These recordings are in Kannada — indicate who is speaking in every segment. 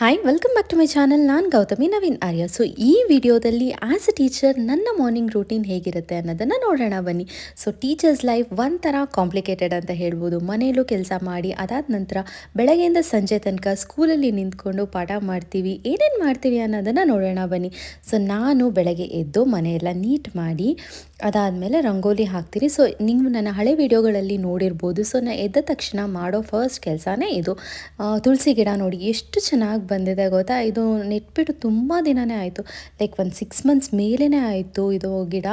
Speaker 1: Hi welcome back to my channel. ನಾನು ಗೌತಮಿ ನವೀನ್ ಆರ್ಯ. ಸೊ ಈ ವಿಡಿಯೋದಲ್ಲಿ ಆ್ಯಸ್ ಅ ಟೀಚರ್ ನನ್ನ ಮಾರ್ನಿಂಗ್ ರೂಟೀನ್ ಹೇಗಿರುತ್ತೆ ಅನ್ನೋದನ್ನು ನೋಡೋಣ ಬನ್ನಿ. ಸೊ ಟೀಚರ್ಸ್ ಲೈಫ್ ಒಂಥರ ಕಾಂಪ್ಲಿಕೇಟೆಡ್ ಅಂತ ಹೇಳ್ಬೋದು. ಮನೆಯಲ್ಲೂ ಕೆಲಸ ಮಾಡಿ ಅದಾದ ನಂತರ ಬೆಳಗ್ಗೆಯಿಂದ ಸಂಜೆ ತನಕ ಸ್ಕೂಲಲ್ಲಿ ನಿಂತ್ಕೊಂಡು ಪಾಠ ಮಾಡ್ತೀವಿ, ಏನೇನು ಮಾಡ್ತೀವಿ ಅನ್ನೋದನ್ನು ನೋಡೋಣ ಬನ್ನಿ. ಸೊ ನಾನು ಬೆಳಗ್ಗೆ ಎದ್ದು ಮನೆಯೆಲ್ಲ ನೀಟ್ ಮಾಡಿ ಅದಾದಮೇಲೆ ರಂಗೋಲಿ ಹಾಕ್ತೀನಿ. ಸೊ ನೀವು ನನ್ನ ಹಳೆ ವಿಡಿಯೋಗಳಲ್ಲಿ ನೋಡಿರ್ಬೋದು. ಸೊ ನಾನು ಎದ್ದ ತಕ್ಷಣ ಮಾಡೋ ಫಸ್ಟ್ ಕೆಲಸನೇ ಇದು. ತುಳಸಿ ಗಿಡ ನೋಡಿ ಎಷ್ಟು ಚೆನ್ನಾಗಿ ಬಂದಿದೆ ಗೊತ್ತಾ. ಇದು ನೆಟ್ಬಿಟ್ಟು ತುಂಬ ದಿನವೇ ಆಯಿತು, ಲೈಕ್ ಒಂದು 6 ಮಂತ್ಸ್ ಮೇಲೇ ಆಯಿತು ಇದು ಗಿಡ.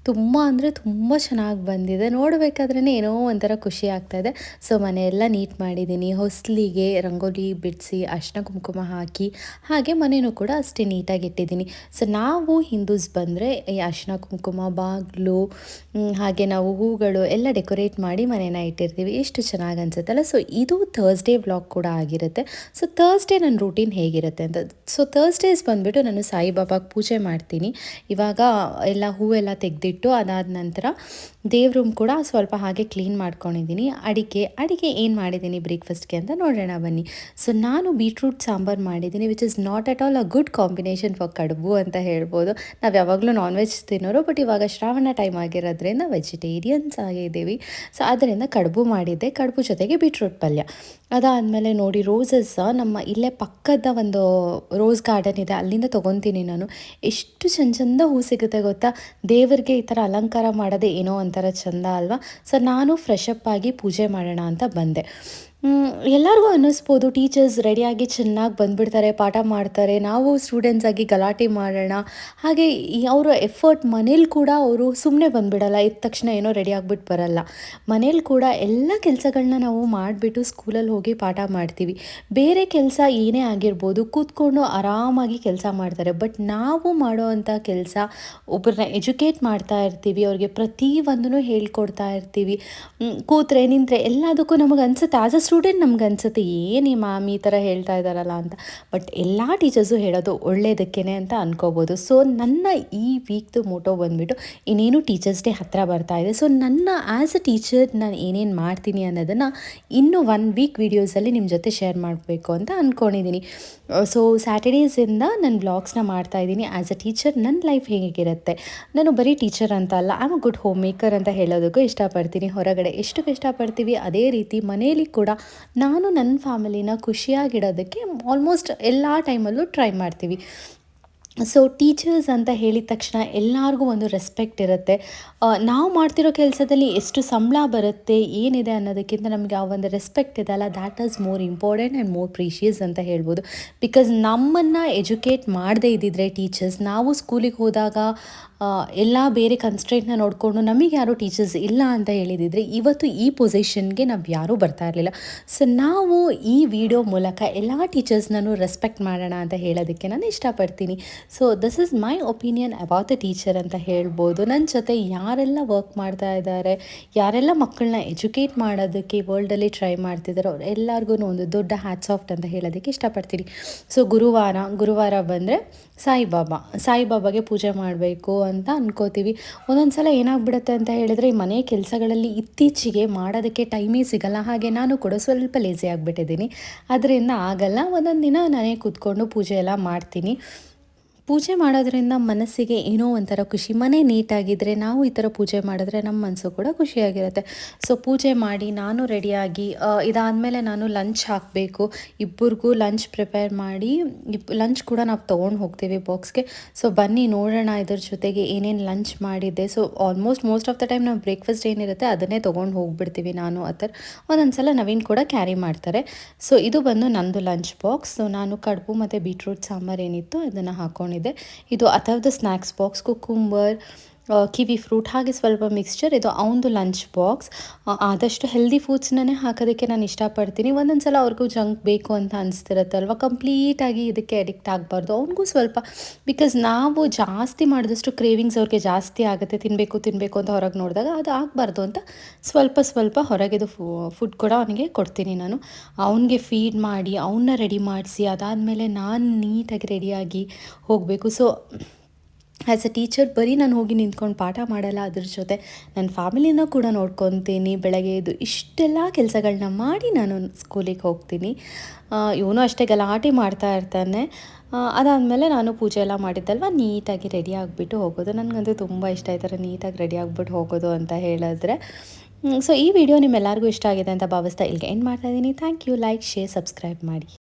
Speaker 1: ತುಂಬ ಅಂದರೆ ತುಂಬ ಚೆನ್ನಾಗಿ ಬಂದಿದೆ. ನೋಡಬೇಕಾದ್ರೇ ಏನೋ ಒಂಥರ ಖುಷಿ ಆಗ್ತಾಯಿದೆ. ಸೊ ಮನೆಯೆಲ್ಲ ನೀಟ್ ಮಾಡಿದ್ದೀನಿ. ಹೊಸ್ಲಿಗೆ ರಂಗೋಲಿ ಬಿಡಿಸಿ ಅರಿಶಿನ ಕುಂಕುಮ ಹಾಕಿ ಹಾಗೆ ಮನೆಯೂ ಕೂಡ ಅಷ್ಟೇ ನೀಟಾಗಿ ಇಟ್ಟಿದ್ದೀನಿ. ಸೊ ನಾವು ಹಿಂದೂಸ್ ಬಂದರೆ ಈ ಅರಿಶಿನ ಕುಂಕುಮ, ಬಾಗಿಲು, ಹಾಗೆ ನಾವು ಹೂಗಳು ಎಲ್ಲ ಡೆಕೋರೇಟ್ ಮಾಡಿ ಮನೇನ ಇಟ್ಟಿರ್ತೀವಿ. ಎಷ್ಟು ಚೆನ್ನಾಗಿ ಅನಿಸುತ್ತಲ್ಲ. ಸೊ ಇದು ಥರ್ಸ್ಡೇ ವ್ಲಾಗ್ ಕೂಡ ಆಗಿರುತ್ತೆ. ಸೊ ಥರ್ಸ್ಡೇ ನನ್ನ ರೂಟೀನ್ ಹೇಗಿರುತ್ತೆ ಅಂತ. ಸೊ ಥರ್ಸ್ಡೇಸ್ ಬಂದುಬಿಟ್ಟು ನಾನು ಸಾಯಿಬಾಬಾಗೆ ಪೂಜೆ ಮಾಡ್ತೀನಿ. ಇವಾಗ ಎಲ್ಲ ಹೂವೆಲ್ಲ ತೆಗೆದಿಟ್ಟು ಅದಾದ ನಂತರ ದೇವ್ರ ರೂಮ್ ಕೂಡ ಸ್ವಲ್ಪ ಹಾಗೆ ಕ್ಲೀನ್ ಮಾಡ್ಕೊಂಡಿದ್ದೀನಿ. ಅಡಿಗೆ ಏನು ಮಾಡಿದ್ದೀನಿ ಬ್ರೇಕ್ಫಾಸ್ಟ್ಗೆ ಅಂತ ನೋಡೋಣ ಬನ್ನಿ. ಸೊ ನಾನು ಬೀಟ್ರೂಟ್ ಸಾಂಬಾರು ಮಾಡಿದ್ದೀನಿ, which is not at all a good combination for ಕಡುಬು ಅಂತ ಹೇಳ್ಬೋದು. ನಾವು ಯಾವಾಗಲೂ ನಾನ್ ವೆಜ್ ತಿನ್ನೋರು, ಬಟ್ ಇವಾಗ ಶ್ರಾವಣ ಟೈಮ್ ಆಗಿರೋದ್ರಿಂದ ವೆಜಿಟೇರಿಯನ್ಸ್ ಆಗಿದ್ದೀವಿ. ಸೊ ಅದರಿಂದ ಕಡುಬು ಮಾಡಿದ್ದೆ, ಕಡುಬು ಜೊತೆಗೆ ಬೀಟ್ರೂಟ್ ಪಲ್ಯ. ಅದಾದಮೇಲೆ ನೋಡಿ ರೋಸಸ್ ನಮ್ಮ ಇಲ್ಲೇ ಪಕ್ಕದ ಒಂದು ರೋಸ್ ಗಾರ್ಡನ್ ಇದೆ, ಅಲ್ಲಿಂದ ತೊಗೊತೀನಿ ನಾನು. ಎಷ್ಟು ಚಂದ ಹೂ ಸಿಗುತ್ತೆ ಗೊತ್ತಾ. ದೇವರಿಗೆ ಈ ಥರ ಅಲಂಕಾರ ಮಾಡೋದೇ ಏನೋ ಒಂಥರ ಚಂದ ಅಲ್ವಾ. ಸೊ ನಾನು ಫ್ರೆಶ್ ಅಪ್ ಆಗಿ ಪೂಜೆ ಮಾಡೋಣ ಅಂತ ಬಂದೆ. ಎಲ್ಲರಿಗೂ ಅನ್ನಿಸ್ಬೋದು ಟೀಚರ್ಸ್ ರೆಡಿಯಾಗಿ ಚೆನ್ನಾಗಿ ಬಂದುಬಿಡ್ತಾರೆ, ಪಾಠ ಮಾಡ್ತಾರೆ, ನಾವು ಸ್ಟೂಡೆಂಟ್ಸ್ ಆಗಿ ಗಲಾಟೆ ಮಾಡೋಣ. ಹಾಗೆ ಅವರ ಎಫರ್ಟ್ ಮನೇಲಿ ಕೂಡ ಅವರು ಸುಮ್ಮನೆ ಬಂದುಬಿಡಲ್ಲ, ಇದ್ದ ತಕ್ಷಣ ಏನೋ ರೆಡಿ ಆಗಿಬಿಟ್ಟು ಬರಲ್ಲ. ಮನೇಲಿ ಕೂಡ ಎಲ್ಲ ಕೆಲಸಗಳನ್ನ ನಾವು ಮಾಡಿಬಿಟ್ಟು ಸ್ಕೂಲಲ್ಲಿ ಹೋಗಿ ಪಾಠ ಮಾಡ್ತೀವಿ. ಬೇರೆ ಕೆಲಸ ಏನೇ ಆಗಿರ್ಬೋದು ಕೂತ್ಕೊಂಡು ಆರಾಮಾಗಿ ಕೆಲಸ ಮಾಡ್ತಾರೆ. ಬಟ್ ನಾವು ಮಾಡೋ ಅಂಥ ಕೆಲಸ ಒಬ್ಬರನ್ನ ಎಜುಕೇಟ್ ಮಾಡ್ತಾ ಇರ್ತೀವಿ, ಅವ್ರಿಗೆ ಪ್ರತಿಯೊಂದೂ ಹೇಳ್ಕೊಡ್ತಾ ಇರ್ತೀವಿ. ಕೂತ್ರೆ ನಿಂತರೆ ಎಲ್ಲದಕ್ಕೂ ನಮಗೆ ಅನಿಸುತ್ತೆ, ಆ್ಯಸ್ ಅ ಸ್ಟೂಡೆಂಟ್ ನಮ್ಗೆ ಅನಿಸುತ್ತೆ ಏನು ಈ ಮ್ಯಾಮ್ ಈ ಥರ ಹೇಳ್ತಾ ಇದ್ದಾರಲ್ಲ ಅಂತ. ಬಟ್ ಎಲ್ಲ ಟೀಚರ್ಸು ಹೇಳೋದು ಒಳ್ಳೆಯದಕ್ಕೇ ಅಂತ ಅನ್ಕೋಬೋದು. ಸೊ ನನ್ನ ಈ ವೀಕ್ದು ಮೋಟೋ ಬಂದುಬಿಟ್ಟು ಇನ್ನೇನು ಟೀಚರ್ಸ್ ಡೇ ಹತ್ತಿರ ಬರ್ತಾ ಇದೆ. ಸೊ ನನ್ನ ಆ್ಯಸ್ ಅ ಟೀಚರ್ ನಾನು ಏನೇನು ಮಾಡ್ತೀನಿ ಅನ್ನೋದನ್ನು ಇನ್ನೂ 1 ವೀಕ್ ವೀಡಿಯೋಸಲ್ಲಿ ನಿಮ್ಮ ಜೊತೆ ಶೇರ್ ಮಾಡಬೇಕು ಅಂತ ಅಂದ್ಕೊಂಡಿದ್ದೀನಿ. ಸೊ ಸ್ಯಾಟರ್ಡೇಸಿಂದ ನಾನು ವ್ಲಾಗ್ಸ್ನ ಮಾಡ್ತಾಯಿದ್ದೀನಿ. ಆ್ಯಸ್ ಅ ಟೀಚರ್ ನನ್ನ ಲೈಫ್ ಹೇಗಿರುತ್ತೆ, ನಾನು ಬರೀ ಟೀಚರ್ ಅಂತ ಅಲ್ಲ, I am a good home maker ಅಂತ ಹೇಳೋದಕ್ಕೂ ಇಷ್ಟಪಡ್ತೀನಿ. ಹೊರಗಡೆ ಎಷ್ಟು ಕಷ್ಟಪಡ್ತೀವಿ ಅದೇ ರೀತಿ ಮನೇಲಿ ಕೂಡ ನಾನು ನನ್ನ ಫ್ಯಾಮಿಲಿನ ಖುಷಿಯಾಗಿಡೋದಕ್ಕೆ ಆಲ್ಮೋಸ್ಟ್ ಎಲ್ಲ ಟೈಮಲ್ಲೂ ಟ್ರೈ ಮಾಡ್ತೀವಿ. ಸೊ ಟೀಚರ್ಸ್ ಅಂತ ಹೇಳಿದ ತಕ್ಷಣ ಎಲ್ಲರಿಗೂ ಒಂದು ರೆಸ್ಪೆಕ್ಟ್ ಇರುತ್ತೆ. ನಾವು ಮಾಡ್ತಿರೋ ಕೆಲಸದಲ್ಲಿ ಎಷ್ಟು ಸಂಬಳ ಬರುತ್ತೆ ಏನಿದೆ ಅನ್ನೋದಕ್ಕಿಂತ ನಮಗೆ ಆ ಒಂದು ರೆಸ್ಪೆಕ್ಟ್ ಇದೆಯಲ್ಲ, that is more important and more precious ಅಂತ ಹೇಳ್ಬೋದು. ಬಿಕಾಸ್ ನಮ್ಮನ್ನು ಎಜುಕೇಟ್ ಮಾಡದೇ ಇದ್ದಿದ್ರೆ ಟೀಚರ್ಸ್, ನಾವು ಸ್ಕೂಲಿಗೆ ಹೋದಾಗ ಎಲ್ಲ ಬೇರೆ ಕನ್ಸ್ಟ್ರೇಂಟ್ನ ನೋಡಿಕೊಂಡು ನಮಗೆ ಯಾರೂ ಟೀಚರ್ಸ್ ಇಲ್ಲ ಅಂತ ಹೇಳಿದಿದ್ರೆ ಇವತ್ತು ಈ ಪೊಸಿಷನ್ಗೆ ನಾವು ಯಾರೂ ಬರ್ತಾ ಇರಲಿಲ್ಲ. ಸೊ ನಾವು ಈ ವಿಡಿಯೋ ಮೂಲಕ ಎಲ್ಲ ಟೀಚರ್ಸ್ನೂ ರೆಸ್ಪೆಕ್ಟ್ ಮಾಡೋಣ ಅಂತ ಹೇಳೋದಕ್ಕೆ ನಾನು ಇಷ್ಟಪಡ್ತೀನಿ. So this is my opinion about the teacher ಅಂತ ಹೇಳ್ಬೋದು. ನನ್ನ ಜೊತೆ ಯಾರೆಲ್ಲ ವರ್ಕ್ ಮಾಡ್ತಾ ಇದ್ದಾರೆ, ಯಾರೆಲ್ಲ ಮಕ್ಕಳನ್ನ ಎಜುಕೇಟ್ ಮಾಡೋದಕ್ಕೆ ವರ್ಲ್ಡಲ್ಲಿ ಟ್ರೈ ಮಾಡ್ತಿದ್ದಾರೆ, ಅವ್ರು ಎಲ್ಲರಿಗೂ ಒಂದು ದೊಡ್ಡ ಹ್ಯಾಟ್ಸ್ ಆಫ್ ಅಂತ ಹೇಳೋದಕ್ಕೆ ಇಷ್ಟಪಡ್ತೀನಿ. ಸೊ ಗುರುವಾರ ಬಂದರೆ ಸಾಯಿಬಾಬಾಗೆ ಪೂಜೆ ಮಾಡಬೇಕು ಅಂತ ಅನ್ಕೋತೀವಿ. ಒಂದೊಂದು ಸಲ ಏನಾಗ್ಬಿಡುತ್ತೆ ಅಂತ ಹೇಳಿದ್ರೆ ಈ ಮನೆ ಕೆಲಸಗಳಲ್ಲಿ ಇತ್ತೀಚೆಗೆ ಮಾಡೋದಕ್ಕೆ ಟೈಮೇ ಸಿಗಲ್ಲ. ಹಾಗೆ ನಾನು ಕೂಡ ಸ್ವಲ್ಪ ಲೇಸಿ ಆಗಿಬಿಟ್ಟಿದ್ದೀನಿ, ಅದರಿಂದ ಆಗಲ್ಲ. ಒಂದೊಂದು ದಿನ ನಾನೇ ಕೂತ್ಕೊಂಡು ಪೂಜೆ ಎಲ್ಲ ಮಾಡ್ತೀನಿ. ಪೂಜೆ ಮಾಡೋದ್ರಿಂದ ಮನಸ್ಸಿಗೆ ಏನೋ ಒಂಥರ ಖುಷಿ. ಮನೆ ನೀಟಾಗಿದ್ದರೆ ನಾವು ಈ ಥರ ಪೂಜೆ ಮಾಡಿದ್ರೆ ನಮ್ಮ ಮನಸ್ಸು ಕೂಡ ಖುಷಿಯಾಗಿರುತ್ತೆ. ಸೊ ಪೂಜೆ ಮಾಡಿ ನಾನು ರೆಡಿಯಾಗಿ ಇದಾದಮೇಲೆ ನಾನು ಲಂಚ್ ಹಾಕಬೇಕು. ಇಬ್ಬರಿಗೂ ಲಂಚ್ ಪ್ರಿಪೇರ್ ಮಾಡಿ ಲಂಚ್ ಕೂಡ ನಾವು ತೊಗೊಂಡು ಹೋಗ್ತೀವಿ ಬಾಕ್ಸ್ಗೆ. ಸೊ ಬನ್ನಿ ನೋಡೋಣ ಇದ್ರ ಜೊತೆಗೆ ಏನೇನು ಲಂಚ್ ಮಾಡಿದ್ದೆ. So most of the time ನಾವು ಬ್ರೇಕ್ಫಾಸ್ಟ್ ಏನಿರುತ್ತೆ ಅದನ್ನೇ ತೊಗೊಂಡು ಹೋಗ್ಬಿಡ್ತೀವಿ. ನಾನು ಆ ಥರ ಒಂದೊಂದು ಸಲ ನವೀನ್ ಕೂಡ ಕ್ಯಾರಿ ಮಾಡ್ತಾರೆ. ಸೊ ಇದು ಬಂದು ನಂದು ಲಂಚ್ ಬಾಕ್ಸ್. ಸೊ ನಾನು ಕಡುಬು ಮತ್ತು ಬೀಟ್ರೂಟ್ ಸಾಂಬಾರು ಏನಿತ್ತು ಅದನ್ನು ಹಾಕ್ಕೊಂಡಿದ್ದೆ. ಇದು ಅಥರ್ವದ snacks box, cucumber, kiwi fruit ಹಾಗೆ ಸ್ವಲ್ಪ ಮಿಕ್ಸ್ಚರ್. ಇದು ಅವನದು ಲಂಚ್ ಬಾಕ್ಸ್. ಆದಷ್ಟು ಹೆಲ್ದಿ ಫುಡ್ಸ್ನೇ ಹಾಕೋದಕ್ಕೆ ನಾನು ಇಷ್ಟಪಡ್ತೀನಿ. ಒಂದೊಂದು ಸಲ ಅವ್ರಿಗೂ ಜಂಕ್ ಬೇಕು ಅಂತ ಅನಿಸ್ತಿರುತ್ತಲ್ವ, ಕಂಪ್ಲೀಟಾಗಿ ಇದಕ್ಕೆ ಅಡಿಕ್ಟ್ ಆಗಬಾರ್ದು ಅವ್ನಿಗೂ ಸ್ವಲ್ಪ. ಬಿಕಾಸ್ ನಾವು ಜಾಸ್ತಿ ಮಾಡಿದಷ್ಟು ಕ್ರೇವಿಂಗ್ಸ್ ಅವ್ರಿಗೆ ಜಾಸ್ತಿ ಆಗುತ್ತೆ, ತಿನ್ನಬೇಕು ಅಂತ ಹೊರಗೆ ನೋಡಿದಾಗ ಅದು ಆಗಬಾರ್ದು ಅಂತ ಸ್ವಲ್ಪ ಹೊರಗೆದು ಫುಡ್ ಕೂಡ ಅವನಿಗೆ ಕೊಡ್ತೀನಿ ನಾನು. ಅವನಿಗೆ ಫೀಡ್ ಮಾಡಿ ಅವನ್ನ ರೆಡಿ ಮಾಡಿಸಿ ಅದಾದಮೇಲೆ ನಾನು ನೀಟಾಗಿ ರೆಡಿಯಾಗಿ ಹೋಗಬೇಕು. ಸೊ ಆ್ಯಸ್ ಅ ಟೀಚರ್ ಬರೀ ನಾನು ಹೋಗಿ ನಿಂತ್ಕೊಂಡು ಪಾಠ ಮಾಡಲ್ಲ, ಅದ್ರ ಜೊತೆ ನನ್ನ ಫ್ಯಾಮಿಲಿನ ಕೂಡ ನೋಡ್ಕೊತೀನಿ. ಬೆಳಗ್ಗೆ ಎದ್ದು ಇಷ್ಟೆಲ್ಲ ಕೆಲಸಗಳನ್ನ ಮಾಡಿ ನಾನು ಸ್ಕೂಲಿಗೆ ಹೋಗ್ತೀನಿ. ಇವನು ಅಷ್ಟೇ ಗಲಾಟೆ ಮಾಡ್ತಾ ಇರ್ತಾನೆ. ಅದಾದಮೇಲೆ ನಾನು ಪೂಜೆ ಎಲ್ಲ ಮಾಡಿದ್ದಲ್ವ, ನೀಟಾಗಿ ರೆಡಿ ಆಗಿಬಿಟ್ಟು ಹೋಗೋದು. ನನಗಂತೂ ತುಂಬ ಇಷ್ಟ ಈ ಥರ ನೀಟಾಗಿ ರೆಡಿ ಆಗಿಬಿಟ್ಟು ಹೋಗೋದು ಅಂತ ಹೇಳಿದ್ರೆ. ಸೊ ಈ ವಿಡಿಯೋ ನಿಮ್ಮೆಲ್ಲರಿಗೂ ಇಷ್ಟ ಆಗಿದೆ ಅಂತ ಭಾವಿಸ್ತಾ ಇಲ್ಲಿಗೆ ಎಂಡ್ ಮಾಡ್ತಾಯಿದ್ದೀನಿ. Thank you. Like, share, subscribe ಮಾಡಿ.